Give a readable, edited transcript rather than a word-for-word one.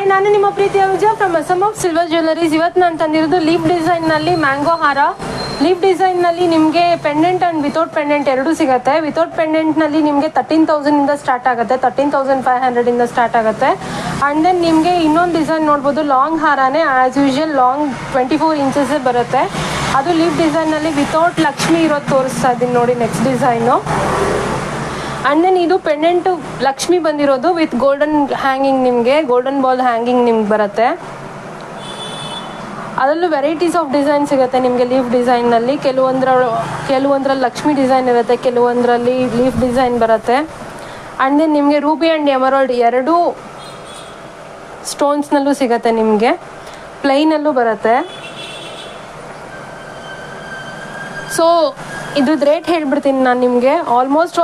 Hi, ನಾನು ನಿಮ್ಮ ಪ್ರೀತಿಯ ವಿಜಯ from Assam of silver jewelleries. ಇವತ್ತು ನಾನು ತಂದಿರೋದು ಲೀಫ್ ಡಿಸೈನ್ನಲ್ಲಿ ಮ್ಯಾಂಗೋ ಹಾರ. ಲೀಫ್ ಡಿಸೈನ್ನಲ್ಲಿ ನಿಮಗೆ ಪೆಂಡೆಂಟ್ ಆ್ಯಂಡ್ ವಿತೌಟ್ ಪೆಂಡೆಂಟ್ ಎರಡೂ ಸಿಗುತ್ತೆ. ವಿತೌಟ್ ಪೆಂಡೆಂಟ್ನಲ್ಲಿ ನಿಮಗೆ 13,000 ಸ್ಟಾರ್ಟ್ ಆಗುತ್ತೆ, 13,500 ಸ್ಟಾರ್ಟ್ ಆಗುತ್ತೆ. ಆ್ಯಂಡ್ ದೆನ್ ನಿಮಗೆ ಇನ್ನೊಂದು ಡಿಸೈನ್ ನೋಡ್ಬೋದು, ಲಾಂಗ್ ಹಾರನೇ ಆ್ಯಸ್ ಯೂಶುವಲ್ ಲಾಂಗ್ 24 ಇಂಚಸ್ಸೇ ಬರುತ್ತೆ. ಅದು ಲೀಫ್ ಡಿಸೈನ್ನಲ್ಲಿ ವಿತೌಟ್ ಲಕ್ಷ್ಮಿ ಇರೋದು ತೋರಿಸ್ತಾ ಇದ್ದೀನಿ ನೋಡಿ, ನೆಕ್ಸ್ಟ್ ಡಿಸೈನು. ಆ್ಯಂಡ್ ದೆನ್ ಇದು ಪೆಂಡೆಂಟು ಲಕ್ಷ್ಮಿ ಬಂದಿರೋದು ವಿತ್ ಗೋಲ್ಡನ್ ಹ್ಯಾಂಗಿಂಗ್, ನಿಮಗೆ ಗೋಲ್ಡನ್ ಬಾಲ್ ಹ್ಯಾಂಗಿಂಗ್ ನಿಮ್ಗೆ ಬರುತ್ತೆ. ಅದರಲ್ಲೂ ವೆರೈಟೀಸ್ ಆಫ್ ಡಿಸೈನ್ ಸಿಗುತ್ತೆ ನಿಮಗೆ ಲೀಫ್ ಡಿಸೈನ್ನಲ್ಲಿ. ಕೆಲವೊಂದರಲ್ಲಿ ಲಕ್ಷ್ಮಿ ಡಿಸೈನ್ ಇರುತ್ತೆ, ಕೆಲವೊಂದರಲ್ಲಿ ಲೀಫ್ ಡಿಸೈನ್ ಬರುತ್ತೆ. ಆ್ಯಂಡ್ ದೆನ್ ನಿಮಗೆ ರೂಬಿ ಆ್ಯಂಡ್ ಎಮರಾಲ್ಡ್ ಎರಡೂ ಸ್ಟೋನ್ಸ್ನಲ್ಲೂ ಸಿಗುತ್ತೆ, ನಿಮಗೆ ಪ್ಲೈನಲ್ಲೂ ಬರುತ್ತೆ. ಸೊ ಇದ್ರದ್ದು ರೇಟ್ ಹೇಳ್ಬಿಡ್ತೀನಿ ನಾನು ನಿಮಗೆ. ಆಲ್ಮೋಸ್ಟ್